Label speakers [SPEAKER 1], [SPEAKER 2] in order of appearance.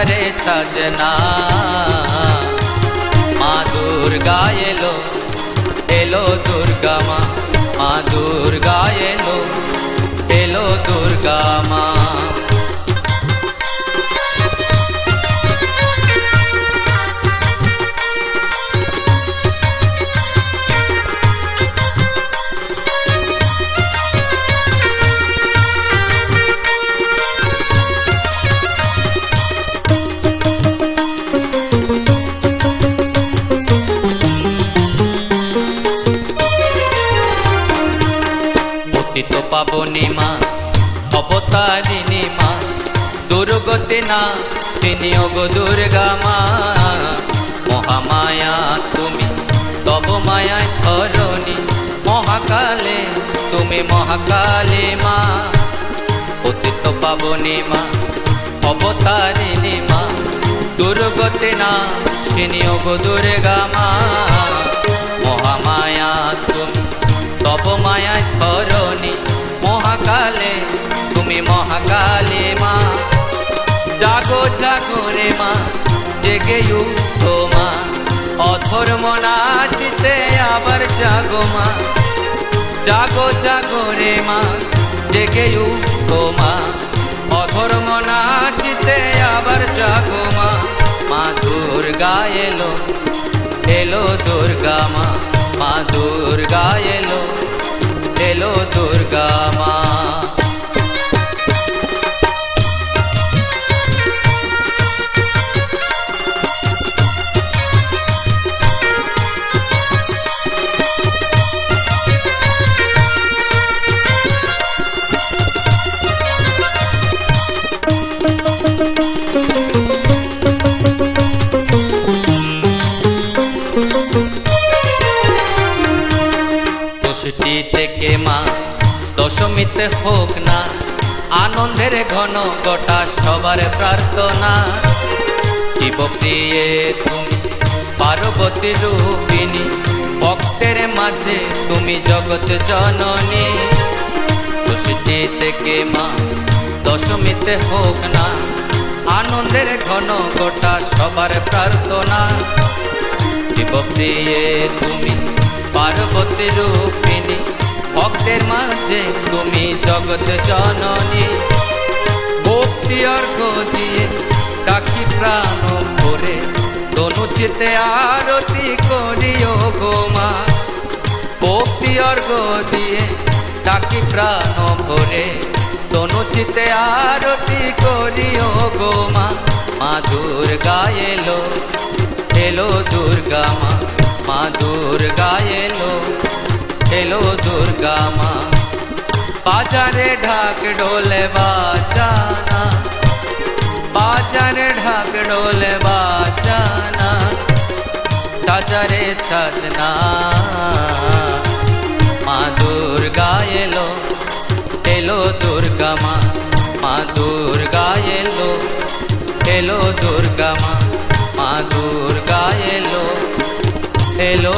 [SPEAKER 1] বাজারে সাজনা মা দুর্গা এলো এলো দুর্গা মা মা দুর্গা এলো এলো দুর্গা মা পতিত পাবনী মা অবতারিণী মা দুর্গতি না তিনি ওগো দুর্গা মা মহামায়া তুমি তব মায়ায় ধরণী মহাকালে তুমি মহাকালী মা পতিত পাবনী মা অবতারিণী মা দুর্গতি না তিনি ওগো দুর্গা মা মহামায়া তুমি তব মায়ায় ধরণী মহাকালে তুমি মহাকালী মা জাগো জাগো রে মা জেগে উঠো মা অধর্ম নাচিতে আবার জাগো মা জাগো জাগো রে মা জেগে উঠো মা অধর্ম নাচিতে আবার জাগো মা মা দুর্গা এলো এলো দুর্গা মা মা দুর্গা এলো এলো দুর্গা মা ষষ্ঠী থেকে মা দশমীতে হোক না আনন্দের ঘন গোটা সবার প্রার্থনা শিবপ্রিয়ে তুমি পার্বতী রূপিণী ভক্তের মাঝে তুমি জগৎ জননী ষষ্ঠী থেকে মা দশমীতে হোক না আনন্দের ঘন গোটা সবার প্রার্থনা শিবপ্রিয়ে তুমি পার্বতী রূপিণী ভক্তের মাঝে তুমি জগৎ জননী ভক্তি অর্ঘ দিয়ে ডাকি প্রাণ ভরে তনু চিতে আরতি করিও গো মা ভক্তি অর্ঘ দিয়ে ডাকি প্রাণ ভরে তনু চিতে আরতি করিও গো মা মা দুর্গা এলো এলো দুর্গা মা মা দুর্গা এলো এলো দুর্গা মা বাজারে ঢাক ঢোলে বাজানা বাজারে ঢাক ঢোলে বাজানা বাজারে সাজনা মা দুর্গা এলো এলো দুর্গা মা মা দুর্গা এলো এলো দুর্গা মা মা দুর্গা এলো এলো